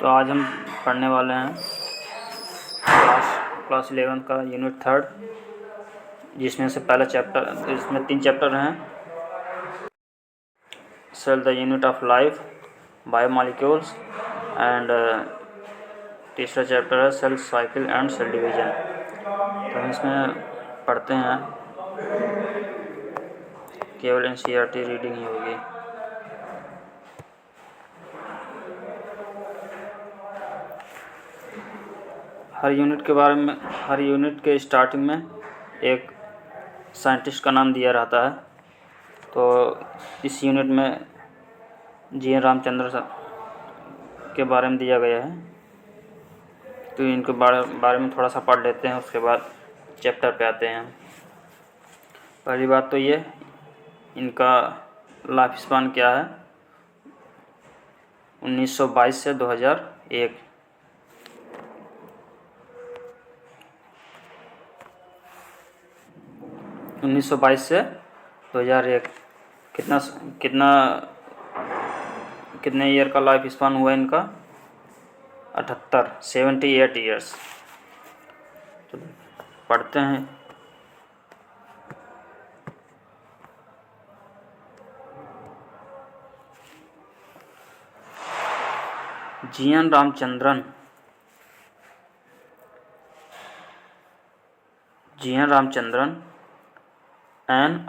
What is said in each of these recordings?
तो आज हम पढ़ने वाले हैं क्लास 11 का यूनिट 3, जिसमें से पहला चैप्टर, इसमें 3 चैप्टर हैं। Cell the unit of life, biomolecules and तीसरा चैप्टर है cell cycle and cell division. तो हम इसमें पढ़ते हैं, केवल एनसीईआरटी रीडिंग ही होगी। हर यूनिट के स्टार्टिंग में एक साइंटिस्ट का नाम दिया रहता है। तो इस यूनिट में जी.एन. रामचंद्रन के बारे में दिया गया है। तो इनके बारे में थोड़ा सा पढ़ लेते हैं, उसके बाद चैप्टर पे आते हैं। पहली बात तो ये, इनका लाइफ स्पान क्या है, 1922 से 2001। से 2001 कितने ईयर का लाइफ स्पान हुआ इनका? 78 ईयर्स। तो पढ़ते हैं। GN. Ramachandran an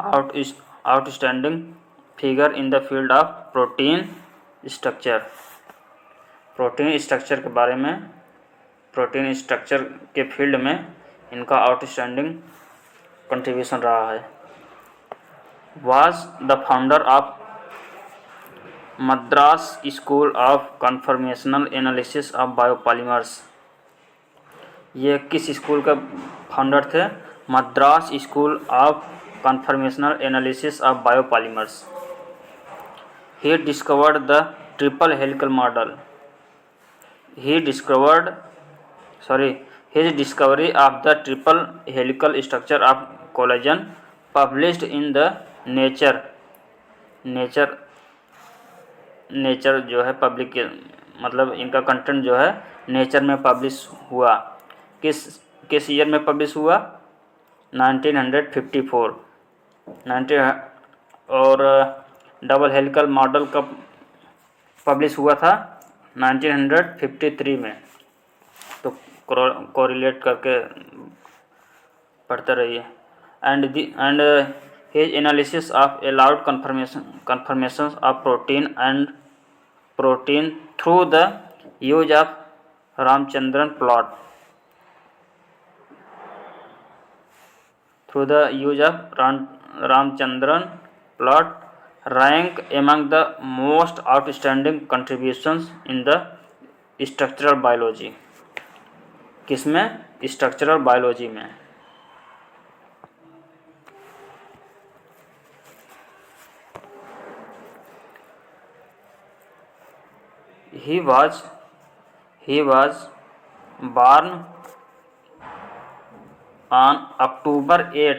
outstanding figure in the field of protein structure। Protein structure के बारे में, प्रोटीन स्ट्रक्चर के फील्ड में इनका आउटस्टैंडिंग कंट्रीब्यूशन रहा है। was the founder of Madras school of conformational analysis of biopolymers. ये किस स्कूल का फाउंडर थे? Madras school of conformational analysis of biopolymers. He discovered the triple helical model. His discovery of the triple helical structure of collagen published in the nature जो है public, मतलब इनका content जो है नेचर में पब्लिश हुआ। किस ईयर में पब्लिश हुआ? 1954। और डबल हेलिकल मॉडल कब पब्लिश हुआ था? 1953 में। तो कोरिलेट करके पढ़ते रहिए। And his analysis of allowed confirmation of protein through the use of Ramachandran plot. Ramchandran plot rank among the most outstanding contributions in the structural biology। किसमें? स्ट्रक्चरल बायोलॉजी में। He was born on October 8,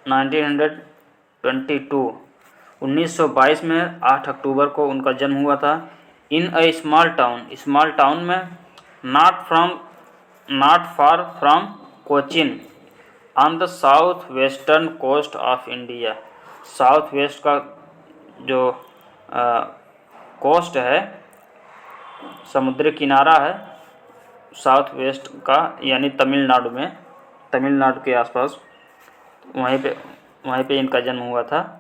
1922। 1922 में 8 अक्टूबर को उनका जन्म हुआ था। In a small town में not far from Cochin on the south western coast of India. South west का जो कोस्ट है, समुद्री किनारा है साउथ वेस्ट का, यानी तमिलनाडु के आसपास, वहीं पे इनका जन्म हुआ था।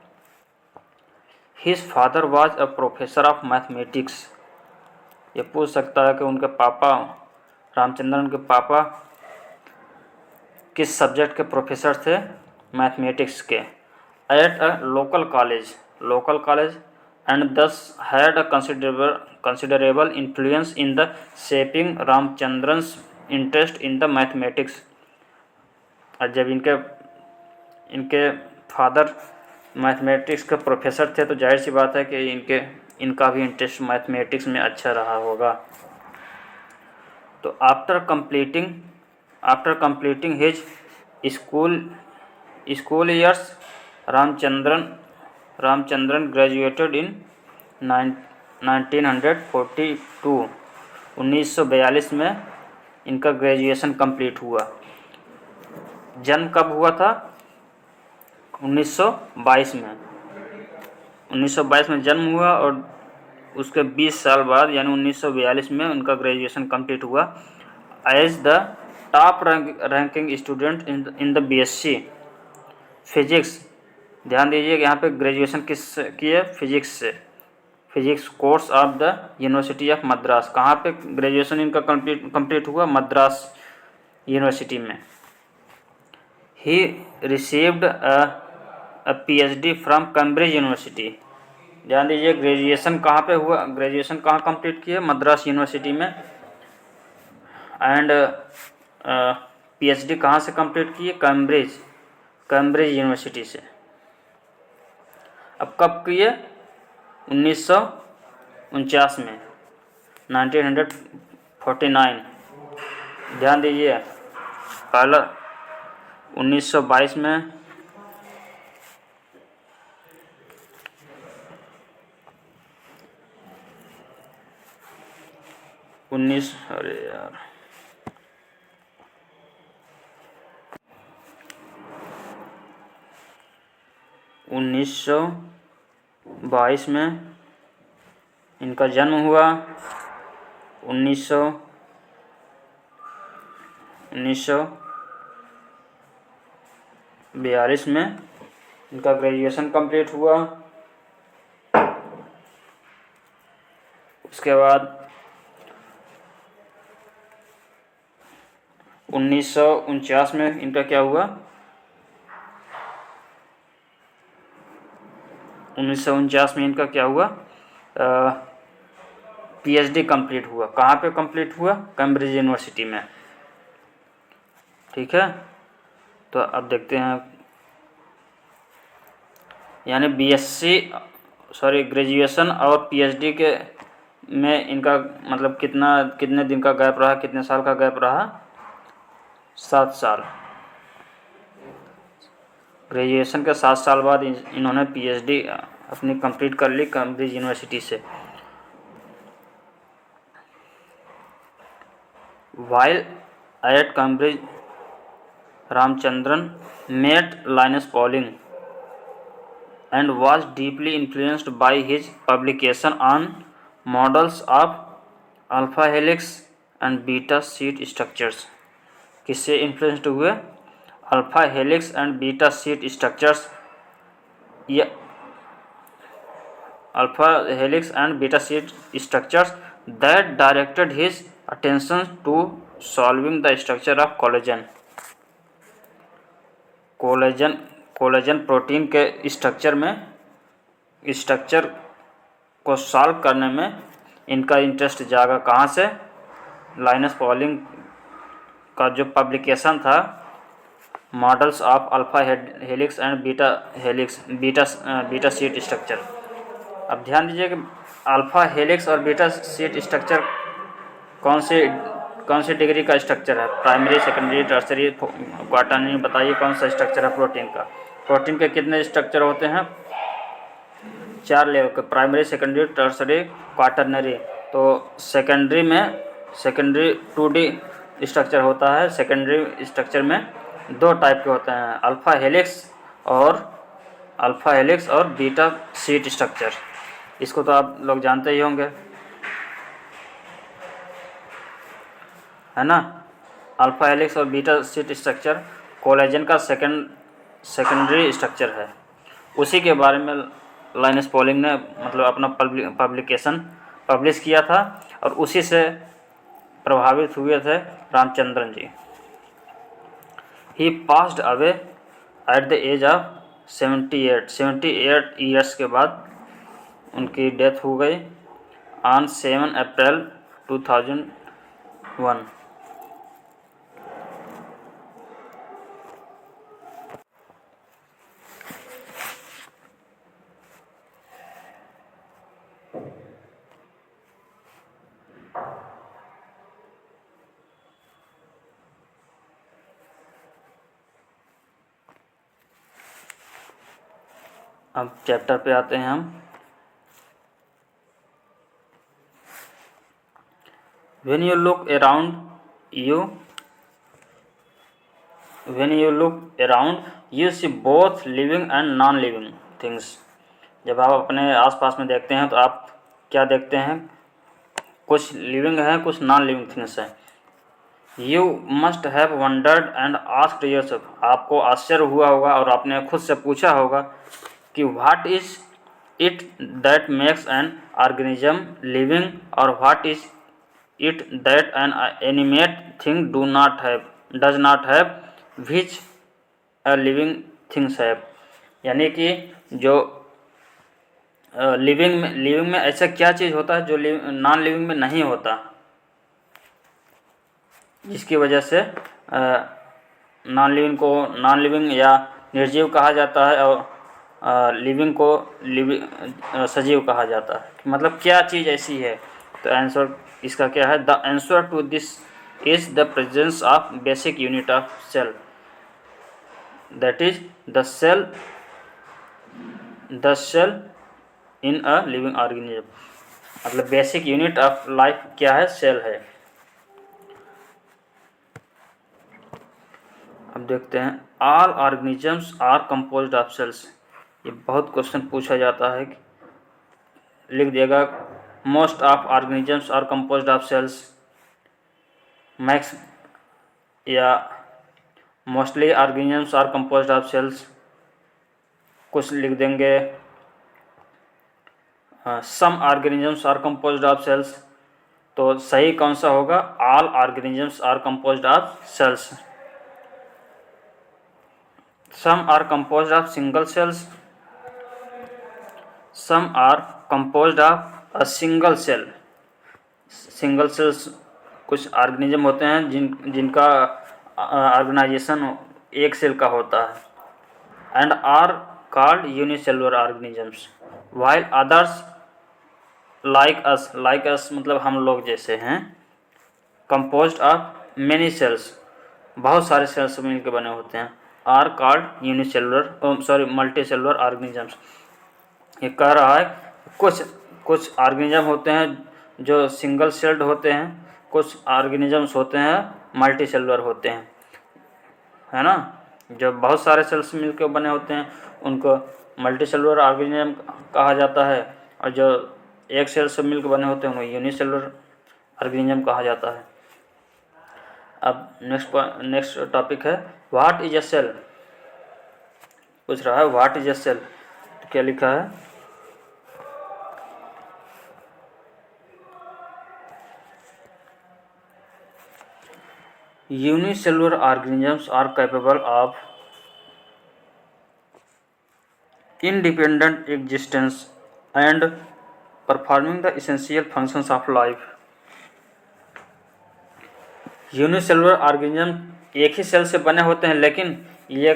His father was a professor of mathematics. ये पूछ सकता है कि उनके पापा, रामचंद्रन के पापा किस सब्जेक्ट के प्रोफेसर थे? मैथमेटिक्स के। At a local college and this had a considerable influence in the shaping Ramachandran's interest in the mathematics. जब इनके फादर मैथमेटिक्स के प्रोफेसर थे, तो जाहिर सी बात है कि इनका भी इंटरेस्ट मैथमेटिक्स में अच्छा रहा होगा। तो after completing his school years, Ramachandran graduated in 1942 1942 में इनका ग्रेजुएशन कंप्लीट हुआ। जन्म कब हुआ था? 1922 में। 1922 में जन्म हुआ और उसके 20 साल बाद यानी 1942 में उनका ग्रेजुएशन कंप्लीट हुआ। As the top ranking student in the BSc physics. ध्यान दीजिए कि यहाँ पे ग्रेजुएशन किस की है? फिजिक्स से। Physics course of the university of Madras. कहाँ पे ग्रेजुएशन इनका कंप्लीट हुआ? मद्रास यूनिवर्सिटी में। He received a PhD from Cambridge university. ध्यान दीजिए ग्रेजुएशन कहाँ पे हुआ? ग्रेजुएशन कहाँ कंप्लीट किए? मद्रास यूनिवर्सिटी में। एंड पीएचडी कहाँ से कंप्लीट किए? कैम्ब्रिज यूनिवर्सिटी से। अब कब किए? 1949 में, 1949। ध्यान दीजिए पहला 1922 में अरे यार 1922 में इनका जन्म हुआ। 1942 में इनका ग्रेजुएशन कंप्लीट हुआ। उसके बाद 1949 में इनका क्या हुआ? 1949 में इनका क्या हुआ? पीएचडी कंप्लीट हुआ। कहाँ पे कंप्लीट हुआ? कैम्ब्रिज यूनिवर्सिटी में। ठीक है, तो अब देखते हैं यानी ग्रेजुएशन और पीएचडी के में इनका मतलब कितने दिन का गैप रहा? कितने साल का गैप रहा? 7 साल। ग्रेजुएशन के 7 साल बाद इन्होंने पीएचडी अपनी कंप्लीट कर ली कैम्ब्रिज यूनिवर्सिटी से। While at Cambridge, Ramchandran met Linus Pauling and was deeply influenced by his publication on models of alpha helix and beta sheet structures। किससे इन्फ्लुएंस्ड हुए? Alpha helix and beta sheet structures. ये alpha helix and beta sheet structures that directed his attention to solving the structure of collagen protein के structure को solve करने में इनका interest जागा। कहाँ से? लाइनस पॉलिंग का जो पब्लिकेशन था models of alpha helix and beta sheet structure. अब ध्यान दीजिए कि अल्फा हेलिक्स और बीटा शीट स्ट्रक्चर कौन सी डिग्री का स्ट्रक्चर है? Primary, secondary, tertiary, quaternary. बताइए कौन सा स्ट्रक्चर है प्रोटीन का? प्रोटीन के कितने स्ट्रक्चर होते हैं? 4 लेवल के, प्राइमरी, सेकेंडरी, टर्सरी, क्वाटरनरी। तो सेकेंडरी 2D स्ट्रक्चर होता है। सेकेंडरी स्ट्रक्चर में 2 टाइप के होते हैं, अल्फा हेलिक्स और बीटा शीट स्ट्रक्चर। इसको तो आप लोग जानते ही होंगे, है ना। अल्फा हेलिक्स और बीटा शीट स्ट्रक्चर कोलेजन का सेकेंडरी स्ट्रक्चर है। उसी के बारे में लाइनस पॉलिंग ने मतलब अपना पब्लिकेशन पब्लिश किया था और उसी से प्रभावित हुए थे Ramachandran ji. He passed away at the age of 78 years के बाद उनकी डेथ हो गई ऑन 7 अप्रैल 2001। अब चैप्टर पे आते हैं हम। When you look around you, you see both living and non-living things. जब आप अपने आसपास में देखते हैं तो आप क्या देखते हैं? कुछ लिविंग है, कुछ नॉन लिविंग थिंग्स हैं. You must have wondered and asked yourself, आपको आश्चर्य हुआ होगा और आपने खुद से पूछा होगा कि what is it that makes an organism living और what is it that an animate thing does not have which a living things have. यानी कि जो लिविंग में ऐसा क्या चीज़ होता है जो नॉन लिविंग में नहीं होता, जिसकी वजह से नॉन लिविंग या निर्जीव कहा जाता है और लिविंग को सजीव कहा जाता है. मतलब क्या चीज़ ऐसी है? तो आंसर इसका क्या है? The answer to this is the presence of basic unit of cell, that is the cell in a living organism. मतलब बेसिक यूनिट ऑफ लाइफ क्या है? सेल है. अब देखते हैं, all organisms are composed of cells. ये बहुत question पूछा जाता है. लिख दिएगा, most of organisms are composed of cells, max या mostly organisms are composed of cells. कुछ लिख देंगे, some organisms are composed of cells. तो सही कौन सा होगा? All organisms are composed of cells. Some are composed of single cells. Some are composed of a single cell. Single cells कुछ organism होते हैं जिनका ऑर्गेनाइजेशन एक सेल का होता है. And are called unicellular organisms. While others like us मतलब हम लोग जैसे हैं, कंपोज्ड ऑफ मेनी सेल्स, बहुत सारे सेल्स मिलकर बने होते हैं, are called multicellular organisms. ये कह रहा है कुछ ऑर्गेनिज्म होते हैं जो सिंगल सेल्ड होते हैं, कुछ ऑर्गेनिजम्स होते हैं मल्टी सेलुलर होते हैं, है ना. जो बहुत सारे सेल्स मिलकर बने होते हैं उनको मल्टी सेलुलर ऑर्गेनिज्म कहा जाता है, और जो एक सेल से मिलकर बने होते हैं उनको यूनिसेलुलर ऑर्गेनिज्म कहा जाता है. अब नेक्स्ट टॉपिक है, व्हाट इज अ सेल. पूछ रहा है व्हाट इज अ सेल. तो क्या लिखा है? Unicellular organisms are capable of independent existence and performing the essential functions of life. Unicellular organism एक ही सेल से बने होते हैं, लेकिन ये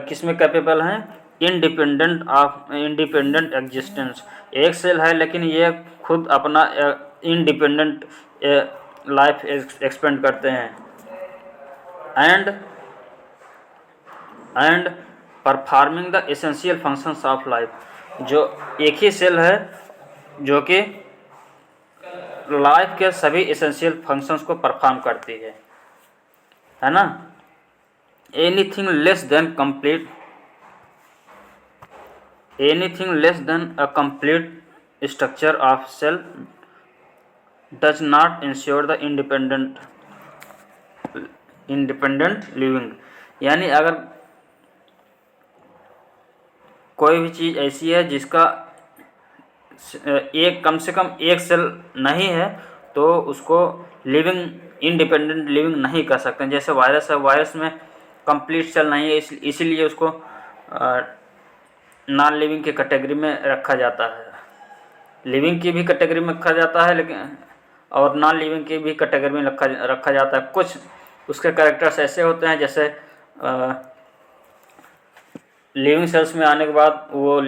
किस में कैपेबल हैं? Independent existence. एक सेल है लेकिन ये खुद अपना इंडिपेंडेंट लाइफ एक्सपेंड करते हैं. And performing the essential functions of life. जो एक ही सेल है जो कि लाइफ के सभी एसेंशियल फंक्शंस को परफॉर्म करती है ना. Anything less than a complete structure of cell does not ensure the independent living. यानी अगर कोई भी चीज़ ऐसी है जिसका कम से कम एक सेल नहीं है तो उसको इंडिपेंडेंट लिविंग नहीं कर सकते. जैसे वायरस है, वायरस में कंप्लीट सेल नहीं है, इसीलिए उसको नॉन लिविंग की कैटेगरी में रखा जाता है. लिविंग की भी कैटेगरी में रखा जाता है लेकिन और नॉन लिविंग की भी कैटेगरी में रखा जाता है. कुछ उसके कैरेक्टर्स ऐसे होते हैं जैसे लिविंग सेल्स में आने के बाद वो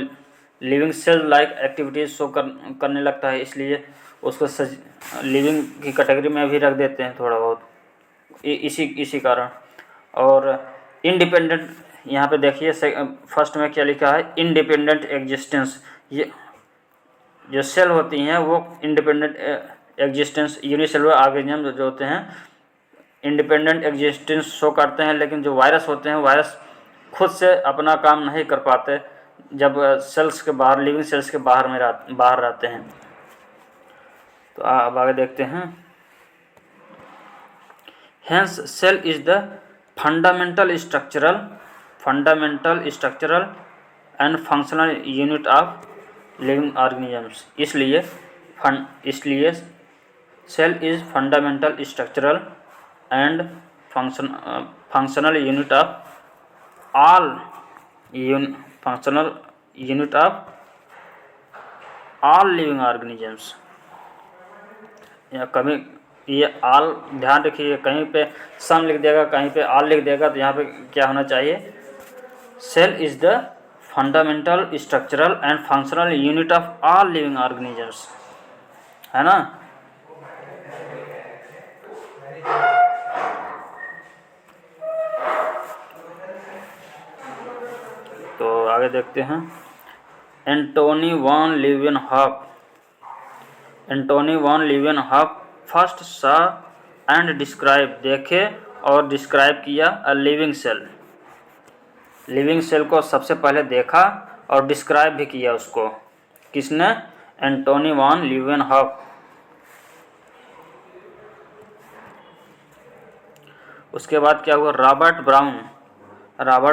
living cell like activities show करने लगता है, इसलिए उसको लिविंग की कैटेगरी में भी रख देते हैं थोड़ा बहुत, इसी कारण. और इंडिपेंडेंट, यहाँ पे देखिए फर्स्ट में क्या लिखा है? Independent existence. ये जो सेल होती हैं वो इंडिपेंडेंट एग्जिस्टेंस, यूनिसेलुलर ऑर्गेनिज्म जो होते हैं इंडिपेंडेंट एग्जिस्टेंस शो करते हैं, लेकिन जो वायरस होते हैं वायरस खुद से अपना काम नहीं कर पाते जब सेल्स के बाहर, लिविंग सेल्स के बाहर रहते हैं। तो अब आगे देखते हैं। Hence cell is the fundamental structural and functional unit of living organisms. इसलिए cell is fundamental structural and functional unit of all living organisms. या कभी ये ऑल ध्यान रखिए, कहीं पे सम लिख देगा कहीं पे ऑल लिख देगा, तो यहाँ पे क्या होना चाहिए, cell is the fundamental structural and functional unit of all living organisms, है ना। तो आगे देखते हैं। Antonie von Leeuwenhoek first saw and describe, देखे और डिस्क्राइब किया अ लिविंग सेल को सबसे पहले देखा और डिस्क्राइब भी किया उसको। किसने? Antonie von Leeuwenhoek. उसके बाद क्या हुआ, Robert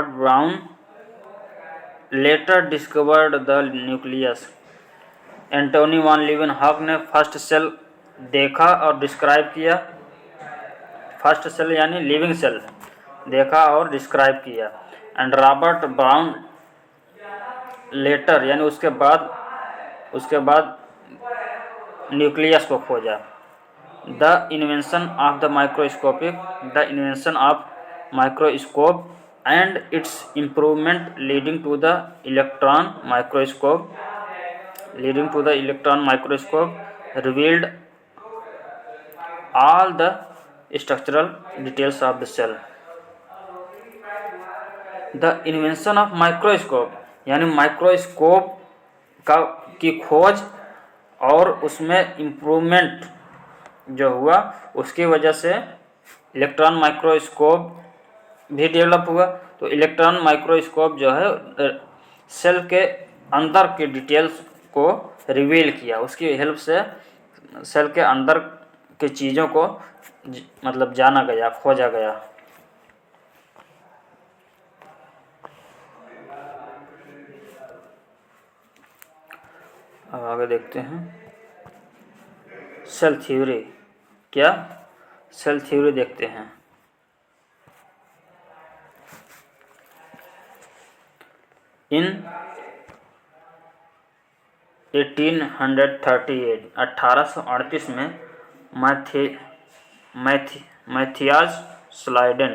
Brown later discovered the nucleus. Antonie von Leeuwenhoek ने फर्स्ट सेल देखा और डिस्क्राइब किया, फर्स्ट सेल यानी लिविंग सेल देखा और डिस्क्राइब किया। एंड रॉबर्ट ब्राउन लेटर यानी उसके बाद न्यूक्लियस को खोजा। The invention of microscope and its improvement leading to the electron microscope revealed all the structural details of the cell. The invention of microscope यानी microscope की खोज और उसमें इम्प्रूवमेंट जो हुआ उसकी वजह से इलेक्ट्रॉन माइक्रोस्कोप भी डेवलप हुआ। तो इलेक्ट्रॉन माइक्रोस्कोप जो है सेल के अंदर के डिटेल्स को रिवील किया, उसकी हेल्प से सेल के अंदर की चीज़ों को मतलब जाना गया, खोजा गया। अब आगे देखते हैं सेल थ्योरी। क्या? सेल थ्योरी देखते हैं। इन 1838 में मैथियास स्लाइडेन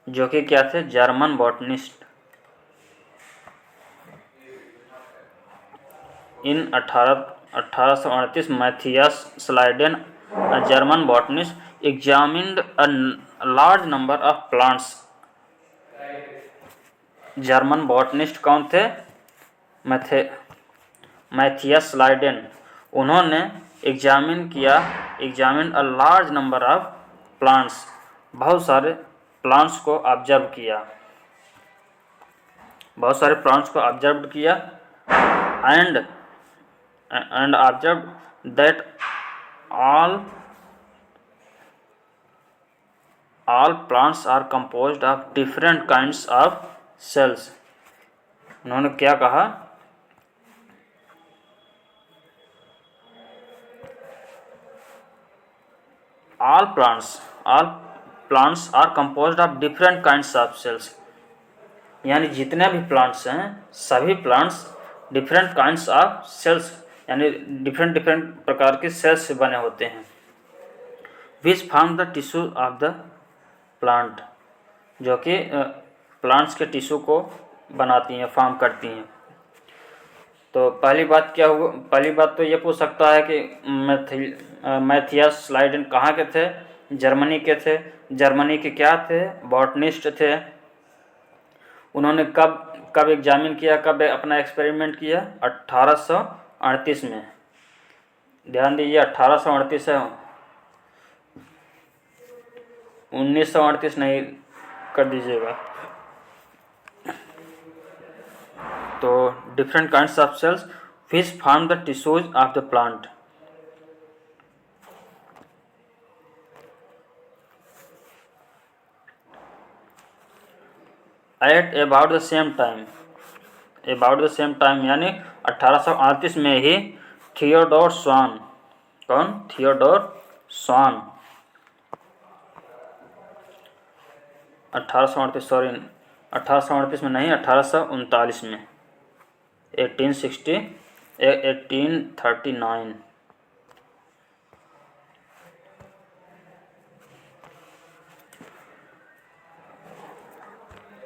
जो कि क्या थे, German botanist. In 1838 Matthias Schleiden a German botanist examined a large number of plants। German botanist कौन थे? Matthias Schleiden. उन्होंने examine a large number of plants, बहुत सारे प्लांट्स को ऑब्जर्व किया, and observe that all plants are composed of different kinds of cells। उन्होंने क्या कहा? all plants are composed of different kinds of cells, यानी जितने भी प्लांट्स हैं सभी plants different kinds of cells यानी डिफरेंट प्रकार के सेल्स से बने होते हैं। Which form the tissue of the plant, जो कि प्लांट्स के टिश्यू को बनाती हैं, फॉर्म करती हैं। तो पहली बात तो ये पूछ सकता है कि मैथियास स्लाइडेन कहाँ के थे? जर्मनी के थे। जर्मनी के क्या थे? बॉटनिस्ट थे। उन्होंने कब कब एग्जामिन किया, कब अपना एक्सपेरिमेंट किया? 1838 में। ध्यान दीजिए 1838 है, 1938 नहीं कर दीजिएगा। तो different kinds of cells which form the tissues of the plant. At about the same time यानी 1838 में ही थियोडोर स्वान, कौन? थियोडोर स्वान, 1838 में नहीं, 1839 में, 1839।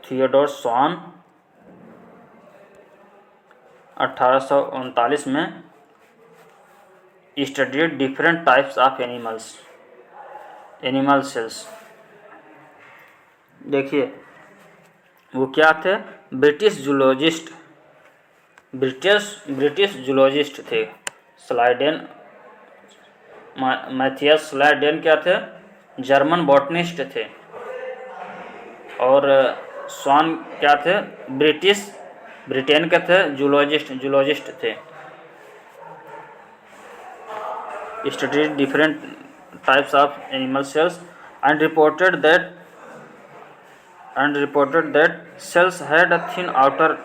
थियोडोर स्वान 1839 में studied different types of animal cells. देखिए वो क्या थे? ब्रिटिश जूलॉजिस्ट थे। मैथियस स्लाइडेन क्या थे? जर्मन बॉटनिस्ट थे। और स्वान क्या थे? ब्रिटेन के थे, जूलॉजिस्ट थे। Studied different types of animal cells and reported that cells had a thin outer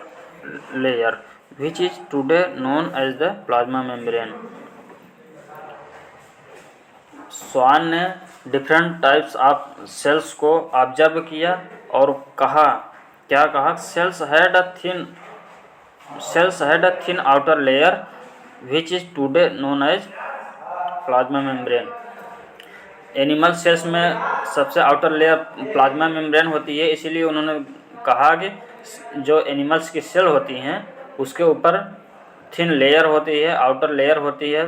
layer which is today known as the plasma membrane। Schwann ने डिफरेंट टाइप्स ऑफ सेल्स को observe किया और कहा, क्या कहा? Cells had a thin outer layer which is today known as plasma membrane. Animal cells में सबसे outer layer plasma membrane होती है, इसीलिए उन्होंने कहा कि जो एनिमल्स की सेल होती हैं उसके ऊपर थिन लेयर होती है, आउटर लेयर होती है,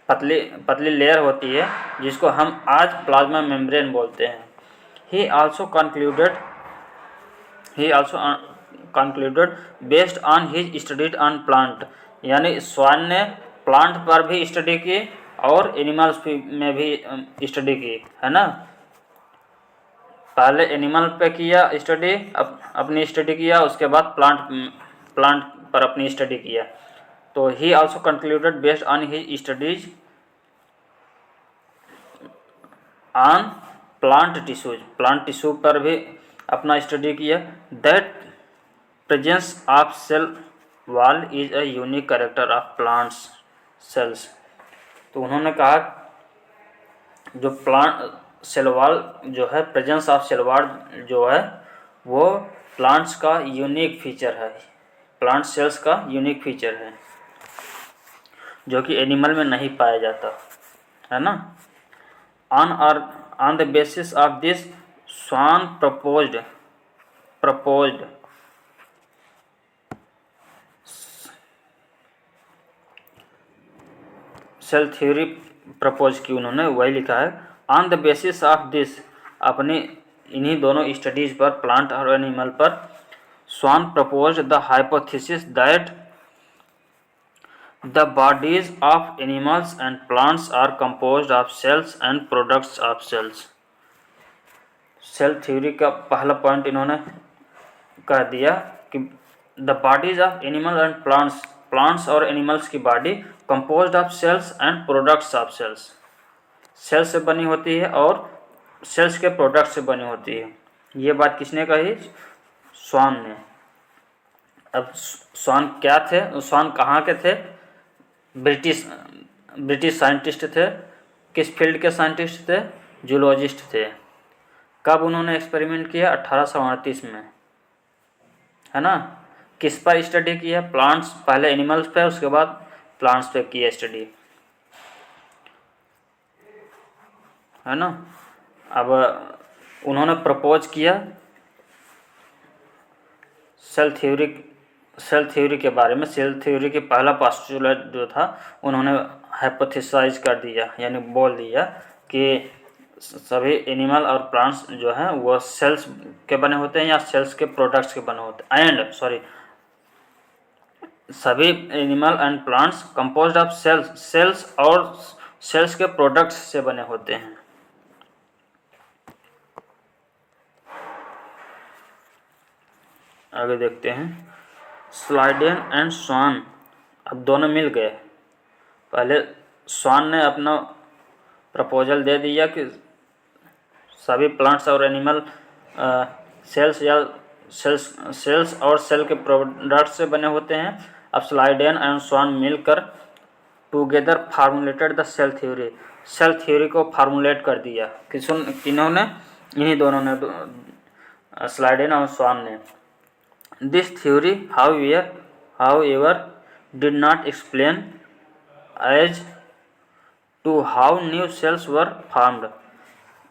पतली लेयर होती है, जिसको हम आज प्लाज्मा मेम्ब्रेन बोलते हैं। ही also concluded based on his studied on plant, यानी स्वान ने प्लांट पर भी स्टडी की और एनिमल्स में भी स्टडी की, है ना। पहले एनिमल पे किया स्टडी, अपनी स्टडी किया, उसके बाद प्लांट पर अपनी स्टडी किया। तो he also concluded based on his studies on plant tissue पर भी अपना स्टडी किया। That presence of cell wall is a unique character of plants cells. तो उन्होंने कहा जो प्लांट सेल वॉल जो है, प्रेजेंस ऑफ सेल वॉल जो है, वो प्लांट्स का यूनिक फीचर है, प्लांट सेल्स का यूनिक फीचर है, जो कि एनिमल में नहीं पाया जाता, है ना। On the basis of this Schwann proposed cell theory propose की उन्होंने, वही लिखा है। On the basis of this, अपने इन्हीं दोनों स्टडीज पर, प्लांट और एनिमल पर, Schwann propose the hypothesis that the bodies of animals and plants are composed of cells and products of cells. Cell theory का पहला पॉइंट इन्होंने कह दिया कि the bodies of animal and plants और एनिमल्स की body composed of cells and products of cells, cells से बनी होती है और सेल्स के प्रोडक्ट से बनी होती है। ये बात किसने कही? स्वान ने। अब स्वान क्या थे? स्वान कहाँ के थे? ब्रिटिश साइंटिस्ट थे। किस फील्ड के साइंटिस्ट थे? जूलॉजिस्ट थे। कब उन्होंने एक्सपेरिमेंट किया? 1838 में, है ना। किस पर स्टडी की है? प्लांट्स, पहले एनिमल्स पे, उसके बाद प्लांट्स पे की है स्टडी, है ना। अब उन्होंने प्रपोज किया सेल थ्योरी के बारे में। सेल थ्योरी के पहला पोस्टुलेट जो था, उन्होंने हाइपोथेसाइज कर दिया, यानी बोल दिया कि सभी एनिमल और प्लांट्स जो हैं वो सेल्स के बने होते हैं या सेल्स के प्रोडक्ट्स के बने होते हैं। सभी animal and plants composed of cells और सेल्स के प्रोडक्ट्स से बने होते हैं। आगे देखते हैं, स्लाइडेन एंड स्वान, अब दोनों मिल गए। पहले स्वान ने अपना प्रपोजल दे दिया कि सभी प्लांट्स और एनिमल सेल्स और सेल के प्रोडक्ट्स से बने होते हैं। अब स्लाइडेन एंड स्वान मिलकर together formulated the cell theory को फार्मूलेट कर दिया। किन्होंने? इन्हीं दोनों ने, स्लाइडेन और स्वान ने। This theory however did not explain as to how new cells were formed।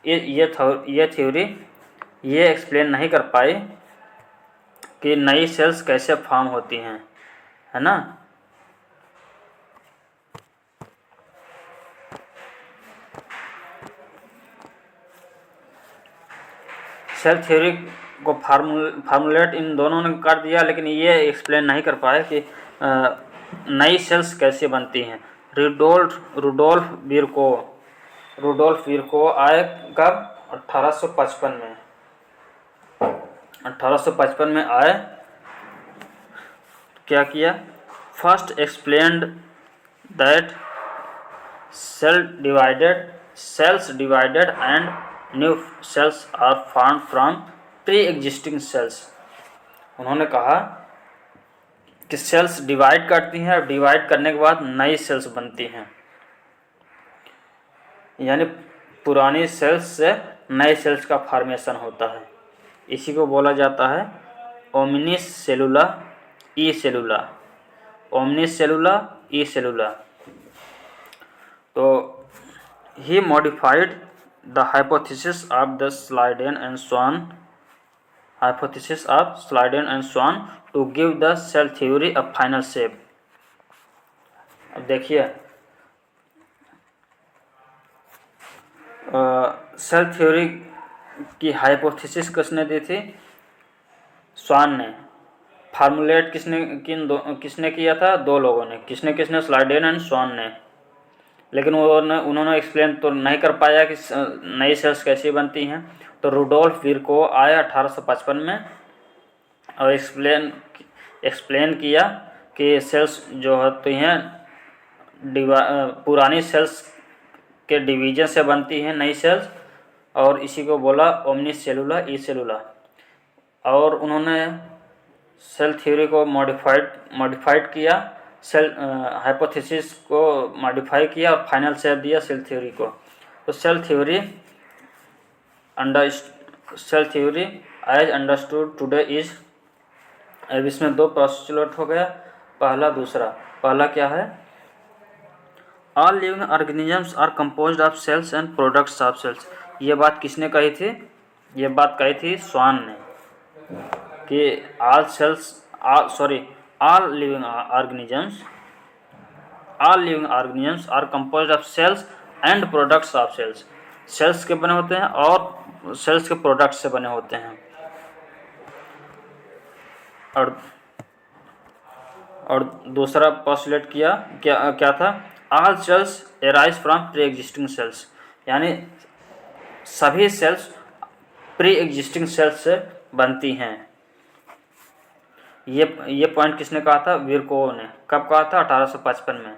ये थ्योरी ये एक्सप्लेन नहीं कर पाई कि नई सेल्स कैसे फॉर्म होती हैं, है ना। सेल थ्योरी को फार्मूलेट इन दोनों ने कर दिया, लेकिन ये एक्सप्लेन नहीं कर पाए कि नई सेल्स कैसे बनती हैं। रुडोल्फ विरको आए कब? 1855 में आए। क्या किया? First explained that cells divided and new cells are formed from pre existing cells. उन्होंने कहा कि सेल्स डिवाइड करती हैं और डिवाइड करने के बाद नई सेल्स बनती हैं, यानी पुरानी सेल्स से नए सेल्स का फॉर्मेशन होता है। इसी को बोला जाता है ओमनिस सेलुला ई सेलुला। तो he modified the hypothesis of Schleiden and Schwann to give the cell theory a final shape. अब देखिए, सेल थ्योरी की हाइपोथेसिस किसने दी थी? स्वान ने। फार्मूलेट किसने किया था? दो लोगों ने। किसने? स्लाइडेन एंड स्वान ने। लेकिन उन्होंने एक्सप्लेन तो नहीं कर पाया कि नई सेल्स कैसी बनती हैं। तो रुडोल्फ विरको आए 1855 में और एक्सप्लेन किया कि सेल्स जो होती हैं पुरानी सेल्स के डिवीजन से बनती हैं नई सेल्स, और इसी को बोला ओमनिस सेलुला ई सेलुला। और उन्होंने सेल थ्योरी को मॉडिफाइड किया, सेल हाइपोथेसिस को मॉडिफाई किया और फाइनल शेप दिया सेल थ्योरी को। तो cell theory as understood today is, अब इसमें दो पोस्टुलेट हो गया, पहला दूसरा। पहला क्या है? All living organisms are composed of cells and products of cells. ये बात किसने कही थी? ये बात कही थी स्वान ने कि all living organisms are composed of cells and products of cells। Cells के बने होते हैं और सेल्स के प्रोडक्ट्स से बने होते हैं। और दूसरा पोस्टुलेट क्या था? All cells arise from pre existing cells, यानी सभी सेल्स प्री एग्जिस्टिंग सेल्स से बनती हैं। ये पॉइंट किसने कहा था? विरको ने। कब कहा था? 1855 में।